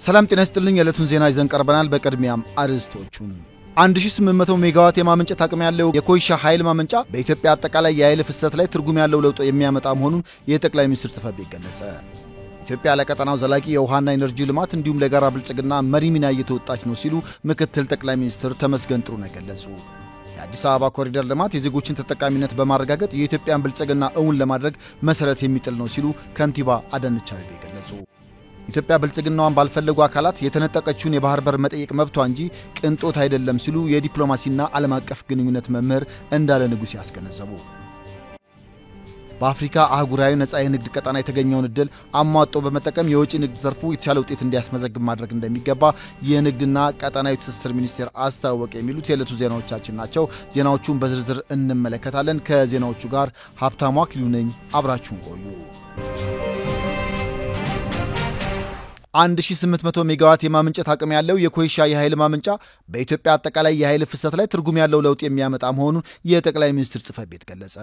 ሰላም ጤና ይስጥልኝ የዕለቱን ዜና ይዘን ቀርበናል። በቅድሚያም አርዕስቶቹን 1800 ሜጋዋት የማመንጨት አቅም ያለው የኮይሻ ኃይል ማመንጫ በኢትዮጵያ አጠቃላይ የኃይል ፍሰት ላይ ትርጉም ያለው ለውጥ የሚያመጣ መሆኑን የጠቅላይ ሚኒስትር ጽሕፈት ቤት ገለጸ። ኢትዮጵያ ለቀጠናው ዘላቂ የውሃና ኢነርጂ ልማት እንዲሁም ለጋራ ብልጽግና መሪ ሚና እየተወጣች ነው ሲሉ ምክትል ጠቅላይ ሚኒስትር ተመስገን ጥሩነህ ገለጹ። የአዲስ አበባ ኮሪደር ልማት የዜጎችን ተጠቃሚነት በማረጋገጥ የኢትዮጵያን ብልጽግና እውን ለማድረግ መሰረት የሚጥል ነው ሲሉ ከንቲባ አዳነች አቤቤ ገለጹ። ኢትዮጵያ ብልጽግናዋን ባልፈለጉ አካላት የተነጠቀችውን የባህር በር መጠየቅ መብቷ እንጂ ቅንጦት አይደለም ሲሉ የዲፕሎማሲና ዓለም አቀፍ ግንኙነት መምህር እንዳለ ንጉሴ ያስገነዘቡ። በአፍሪካ አህጉራዊ ነፃ የንግድ ቀጠና የተገኘውን ዕድል አሟጦ በመጠቀም የውጭ ንግድ ዘርፉ የተሻለ ውጤት እንዲያስመዘግብ ማድረግ እንደሚገባ የንግድና ቀጠናዊ ትስስር ሚኒስቴር አስታወቀ። የሚሉት የዕለቱ ዜናዎቻችን ናቸው። ዜናዎቹን በዝርዝር እንመለከታለን። ከዜናዎቹ ጋር ሀብታሙ አክሊሉ ነኝ። አብራችሁን ቆዩ። 1800 ሜጋዋት የማመንጨት አቅም ያለው የኮይሻ የኃይል ማመንጫ በኢትዮጵያ አጠቃላይ የኃይል ፍሰት ላይ ትርጉም ያለው ለውጥ የሚያመጣ መሆኑን የጠቅላይ ሚኒስትር ጽሕፈት ቤት ገለጸ።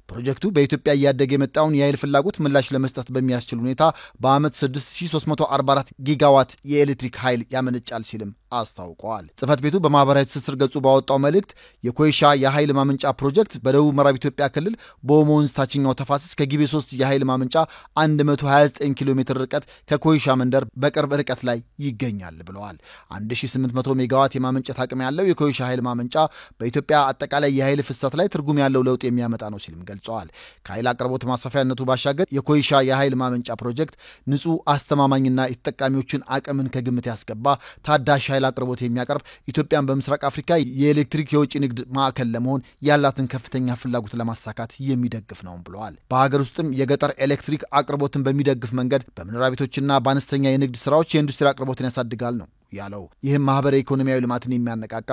ፕሮጀክቱ በኢትዮጵያ እያደገ የመጣውን የኃይል ፍላጎት ምላሽ ለመስጠት በሚያስችል ሁኔታ በዓመት 6344 ጊጋዋት የኤሌክትሪክ ኃይል ያመነጫል ሲልም አስታውቀዋል። ጽሕፈት ቤቱ በማህበራዊ ትስስር ገጹ ባወጣው መልእክት የኮይሻ የኃይል ማመንጫ ፕሮጀክት በደቡብ ምዕራብ ኢትዮጵያ ክልል በኦሞ ወንዝ ታችኛው ተፋሰስ ከጊቤ 3 የኃይል ማመንጫ 129 ኪሎ ሜትር ርቀት ከኮይሻ መንደር በቅርብ ርቀት ላይ ይገኛል ብለዋል። 1800 ሜጋዋት የማመንጨት አቅም ያለው የኮይሻ ኃይል ማመንጫ በኢትዮጵያ አጠቃላይ የኃይል ፍሰት ላይ ትርጉም ያለው ለውጥ የሚያመጣ ነው ሲልም ገልጸዋል። ከኃይል አቅርቦት ማስፋፊያነቱ ባሻገር የኮይሻ የኃይል ማመንጫ ፕሮጀክት ንጹህ፣ አስተማማኝና የተጠቃሚዎችን አቅምን ከግምት ያስገባ ታዳሽ ኃይል አቅርቦት የሚያቀርብ ኢትዮጵያን በምስራቅ አፍሪካ የኤሌክትሪክ የውጭ ንግድ ማዕከል ለመሆን ያላትን ከፍተኛ ፍላጎት ለማሳካት የሚደግፍ ነው ብለዋል። በሀገር ውስጥም የገጠር ኤሌክትሪክ አቅርቦትን በሚደግፍ መንገድ በመኖሪያ ቤቶችና በአነስተኛ የንግድ ስራዎች የኢንዱስትሪ አቅርቦትን ያሳድጋል ነው ያለው። ይህም ማህበራዊ ኢኮኖሚያዊ ልማትን የሚያነቃቃ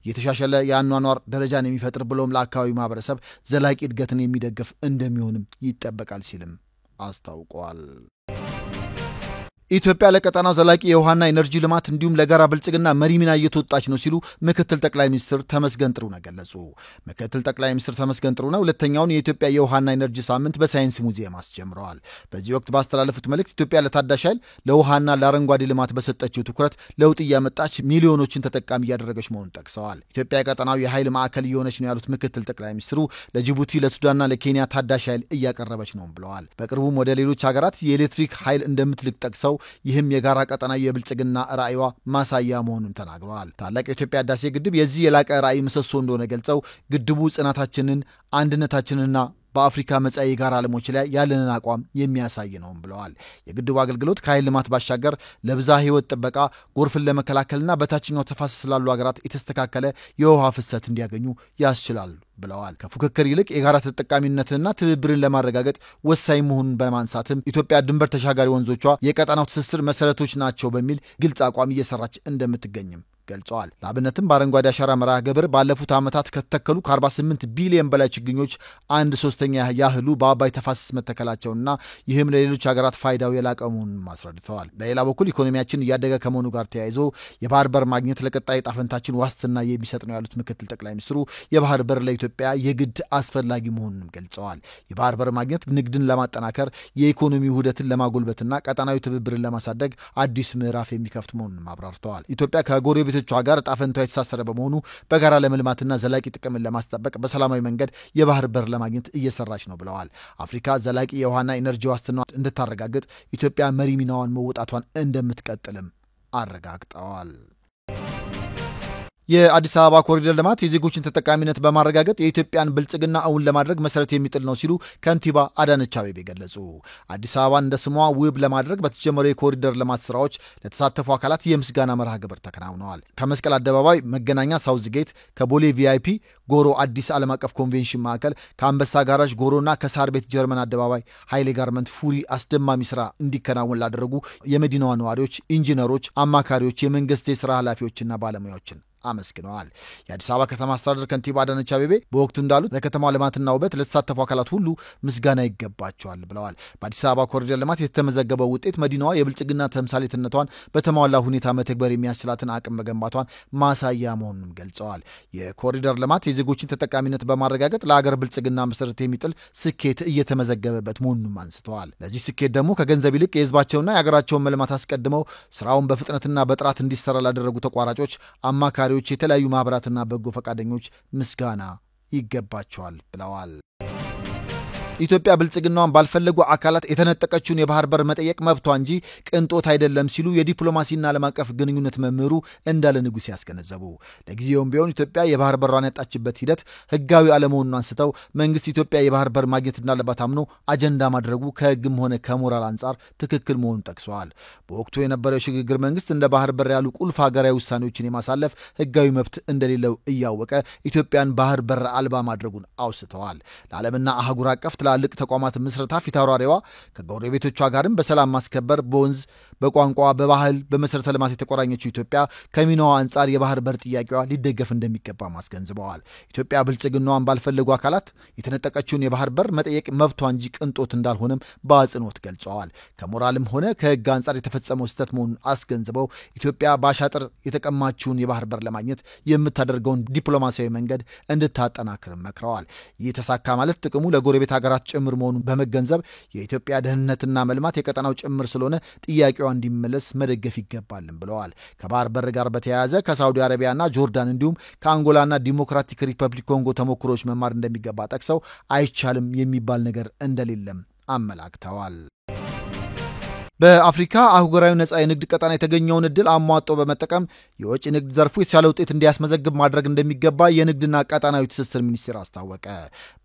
የተሻሻለ የአኗኗር ደረጃን የሚፈጥር ብሎም ለአካባቢው ማህበረሰብ ዘላቂ እድገትን የሚደግፍ እንደሚሆንም ይጠበቃል ሲልም አስታውቀዋል። ኢትዮጵያ ለቀጠናው ዘላቂ የውሃና ኢነርጂ ልማት እንዲሁም ለጋራ ብልጽግና መሪ ሚና እየተወጣች ነው ሲሉ ምክትል ጠቅላይ ሚኒስትር ተመስገን ጥሩነህ ገለጹ። ምክትል ጠቅላይ ሚኒስትር ተመስገን ጥሩነህ ሁለተኛውን የኢትዮጵያ የውሃና ኢነርጂ ሳምንት በሳይንስ ሙዚየም አስጀምረዋል። በዚህ ወቅት ባስተላለፉት መልእክት ኢትዮጵያ ለታዳሽ ኃይል፣ ለውሃና ለአረንጓዴ ልማት በሰጠችው ትኩረት ለውጥ እያመጣች ሚሊዮኖችን ተጠቃሚ እያደረገች መሆኑን ጠቅሰዋል። ኢትዮጵያ የቀጠናው የኃይል ማዕከል እየሆነች ነው ያሉት ምክትል ጠቅላይ ሚኒስትሩ ለጅቡቲ፣ ለሱዳንና ለኬንያ ታዳሽ ኃይል እያቀረበች ነው ብለዋል። በቅርቡም ወደ ሌሎች ሀገራት የኤሌክትሪክ ኃይል እንደምትልክ ጠቅሰው ይህም የጋራ ቀጠና የብልጽግና ራዕይዋ ማሳያ መሆኑን ተናግረዋል። ታላቅ የኢትዮጵያ ህዳሴ ግድብ የዚህ የላቀ ራዕይ ምሰሶ እንደሆነ ገልጸው ግድቡ ጽናታችንን፣ አንድነታችንና በአፍሪካ መጻኢ የጋራ ዓለሞች ላይ ያለንን አቋም የሚያሳይ ነው ብለዋል። የግድቡ አገልግሎት ከኃይል ልማት ባሻገር ለብዝሃ ህይወት ጥበቃ፣ ጎርፍን ለመከላከልና በታችኛው ተፋሰስ ስላሉ ሀገራት የተስተካከለ የውሃ ፍሰት እንዲያገኙ ያስችላል ብለዋል። ከፉክክር ይልቅ የጋራ ተጠቃሚነትንና ትብብርን ለማረጋገጥ ወሳኝ መሆኑን በማንሳትም ኢትዮጵያ ድንበር ተሻጋሪ ወንዞቿ የቀጠናው ትስስር መሰረቶች ናቸው በሚል ግልጽ አቋም እየሰራች እንደምትገኝም ገልጸዋል። ለአብነትም በአረንጓዴ አሻራ መርሃ ግብር ባለፉት ዓመታት ከተተከሉ ከ48 ቢሊዮን በላይ ችግኞች 1/3 ያህሉ በአባይ ተፋሰስ መተከላቸውና ይህም ለሌሎች ሀገራት ፋይዳው የላቀ መሆኑን አስረድተዋል። በሌላ በኩል ኢኮኖሚያችን እያደገ ከመሆኑ ጋር ተያይዞ የባህር በር ማግኘት ለቀጣይ ጣፈንታችን ዋስትና የሚሰጥ ነው ያሉት ምክትል ጠቅላይ ሚኒስትሩ የባህር በር ለኢትዮጵያ የግድ አስፈላጊ መሆኑን ገልጸዋል። የባህር በር ማግኘት ንግድን ለማጠናከር፣ የኢኮኖሚ ውህደትን ለማጎልበትና ቀጠናዊ ትብብርን ለማሳደግ አዲስ ምዕራፍ የሚከፍት መሆኑን አብራርተዋል። ኢትዮጵያ ከጎረቤቶቿ ጋር ጣፈንታው የተሳሰረ በመሆኑ በጋራ ለመልማትና ዘላቂ ጥቅምን ለማስጠበቅ በሰላማዊ መንገድ የባህር በር ለማግኘት እየሰራች ነው ብለዋል። አፍሪካ ዘላቂ የውሃና ኢነርጂ ዋስትና እንድታረጋግጥ ኢትዮጵያ መሪ ሚናዋን መወጣቷን እንደምትቀጥልም አረጋግጠዋል። የአዲስ አበባ ኮሪደር ልማት የዜጎችን ተጠቃሚነት በማረጋገጥ የኢትዮጵያን ብልጽግና እውን ለማድረግ መሰረት የሚጥል ነው ሲሉ ከንቲባ አዳነች አቤቤ ገለጹ። አዲስ አበባን እንደ ስሟ ውብ ለማድረግ በተጀመሩ የኮሪደር ልማት ስራዎች ለተሳተፉ አካላት የምስጋና መርሃ ግብር ተከናውነዋል። ከመስቀል አደባባይ መገናኛ ሳውዝ ጌት፣ ከቦሌ ቪአይፒ ጎሮ አዲስ ዓለም አቀፍ ኮንቬንሽን ማዕከል፣ ከአንበሳ ጋራዥ ጎሮና ከሳር ቤት ጀርመን አደባባይ ኃይሌ ጋርመንት ፉሪ አስደማሚ ስራ እንዲከናወን ላደረጉ የመዲናዋ ነዋሪዎች፣ ኢንጂነሮች፣ አማካሪዎች፣ የመንግስት የስራ ኃላፊዎችና ባለሙያዎችን አመስግነዋል። የአዲስ አበባ ከተማ አስተዳደር ከንቲባ አዳነች አቤቤ በወቅቱ እንዳሉት ለከተማዋ ልማትና ውበት ለተሳተፉ አካላት ሁሉ ምስጋና ይገባቸዋል ብለዋል። በአዲስ አበባ ኮሪደር ልማት የተመዘገበው ውጤት መዲናዋ የብልጽግና ተምሳሌትነቷን በተሟላ ሁኔታ መተግበር የሚያስችላትን አቅም መገንባቷን ማሳያ መሆኑን ገልጸዋል። የኮሪደር ልማት የዜጎችን ተጠቃሚነት በማረጋገጥ ለአገር ብልጽግና መሰረት የሚጥል ስኬት እየተመዘገበበት መሆኑንም አንስተዋል። ለዚህ ስኬት ደግሞ ከገንዘብ ይልቅ የህዝባቸውና የሀገራቸውን መልማት አስቀድመው ስራውን በፍጥነትና በጥራት እንዲሰራ ላደረጉ ተቋራጮች፣ አማካሪዎች፣ የተለያዩ ማህበራትና በጎ ፈቃደኞች ምስጋና ይገባቸዋል ብለዋል። ኢትዮጵያ ብልጽግናዋን ባልፈለጉ አካላት የተነጠቀችውን የባህር በር መጠየቅ መብቷ እንጂ ቅንጦት አይደለም ሲሉ የዲፕሎማሲና ዓለም አቀፍ ግንኙነት መምህሩ እንዳለ ንጉሴ ያስገነዘቡ። ለጊዜውም ቢሆን ኢትዮጵያ የባህር በሯን ያጣችበት ሂደት ህጋዊ አለመሆኑን አንስተው መንግስት ኢትዮጵያ የባህር በር ማግኘት እንዳለባት አምኖ አጀንዳ ማድረጉ ከህግም ሆነ ከሞራል አንጻር ትክክል መሆኑን ጠቅሰዋል። በወቅቱ የነበረው የሽግግር መንግስት እንደ ባህር በር ያሉ ቁልፍ ሀገራዊ ውሳኔዎችን የማሳለፍ ህጋዊ መብት እንደሌለው እያወቀ ኢትዮጵያን ባህር በር አልባ ማድረጉን አውስተዋል። ለዓለምና አህጉር አቀፍ ትላልቅ ተቋማት ምስረታ ፊታውራሪዋ ከጎረቤቶቿ ጋርም በሰላም ማስከበር በወንዝ በቋንቋ በባህል በመሰረተ ልማት የተቆራኘችው ኢትዮጵያ ከሚናዋ አንጻር የባህር በር ጥያቄዋ ሊደገፍ እንደሚገባ ማስገንዝበዋል። ኢትዮጵያ ብልጽግናዋን ባልፈለጉ አካላት የተነጠቀችውን የባህር በር መጠየቅ መብቷ እንጂ ቅንጦት እንዳልሆነም በአጽንኦት ገልጸዋል። ከሞራልም ሆነ ከህግ አንጻር የተፈጸመው ስህተት መሆኑን አስገንዝበው ኢትዮጵያ በአሻጥር የተቀማችውን የባህር በር ለማግኘት የምታደርገውን ዲፕሎማሲያዊ መንገድ እንድታጠናክር መክረዋል። ይህ ተሳካ ማለት ጥቅሙ ለጎረቤት ሀገራት ጭምር መሆኑን በመገንዘብ የኢትዮጵያ ደህንነትና መልማት የቀጠናው ጭምር ስለሆነ ጥያቄዋ እንዲመለስ መደገፍ ይገባልም ብለዋል። ከባህር በር ጋር በተያያዘ ከሳውዲ አረቢያና ጆርዳን እንዲሁም ከአንጎላና ዲሞክራቲክ ሪፐብሊክ ኮንጎ ተሞክሮች መማር እንደሚገባ ጠቅሰው አይቻልም የሚባል ነገር እንደሌለም አመላክተዋል። በአፍሪካ አህጉራዊ ነጻ የንግድ ቀጠና የተገኘውን እድል አሟጦ በመጠቀም የወጪ ንግድ ዘርፉ የተሻለ ውጤት እንዲያስመዘግብ ማድረግ እንደሚገባ የንግድና ቀጠናዊ ትስስር ሚኒስቴር አስታወቀ።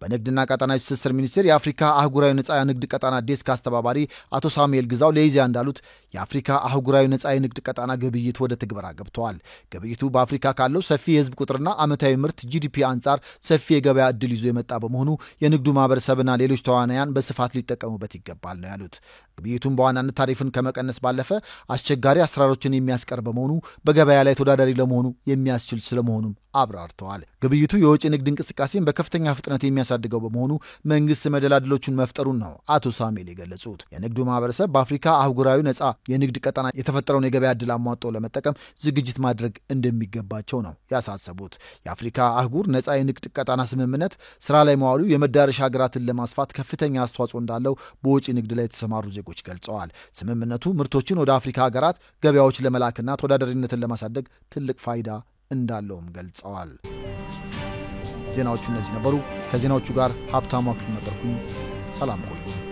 በንግድና ቀጠናዊ ትስስር ሚኒስቴር የአፍሪካ አህጉራዊ ነጻ የንግድ ቀጠና ዴስክ አስተባባሪ አቶ ሳሙኤል ግዛው ለኢዜአ እንዳሉት የአፍሪካ አህጉራዊ ነጻ የንግድ ቀጠና ግብይት ወደ ትግበራ ገብተዋል። ግብይቱ በአፍሪካ ካለው ሰፊ የህዝብ ቁጥርና ዓመታዊ ምርት ጂዲፒ አንጻር ሰፊ የገበያ እድል ይዞ የመጣ በመሆኑ የንግዱ ማህበረሰብና ሌሎች ተዋናያን በስፋት ሊጠቀሙበት ይገባል ነው ያሉት። ግብይቱን በዋናነት ታሪፍን ከመቀነስ ባለፈ አስቸጋሪ አሰራሮችን የሚያስቀር በመሆኑ በገበያ ላይ ተወዳዳሪ ለመሆኑ የሚያስችል ስለመሆኑም አብራርተዋል። ግብይቱ የወጪ ንግድ እንቅስቃሴን በከፍተኛ ፍጥነት የሚያሳድገው በመሆኑ መንግስት መደላድሎቹን መፍጠሩን ነው አቶ ሳሙኤል የገለጹት። የንግዱ ማህበረሰብ በአፍሪካ አህጉራዊ ነጻ የንግድ ቀጠና የተፈጠረውን የገበያ ዕድል አሟጦ ለመጠቀም ዝግጅት ማድረግ እንደሚገባቸው ነው ያሳሰቡት። የአፍሪካ አህጉር ነጻ የንግድ ቀጠና ስምምነት ስራ ላይ መዋሉ የመዳረሻ ሀገራትን ለማስፋት ከፍተኛ አስተዋጽኦ እንዳለው በወጪ ንግድ ላይ የተሰማሩ ዜጎች ገልጸዋል። ስምምነቱ ምርቶችን ወደ አፍሪካ ሀገራት ገበያዎች ለመላክና ተወዳዳሪነትን ለማሳደግ ትልቅ ፋይዳ እንዳለውም ገልጸዋል። ዜናዎቹ እነዚህ ነበሩ። ከዜናዎቹ ጋር ሀብታሙ አክሊሉ ነበርኩኝ። ሰላም ቆዩ።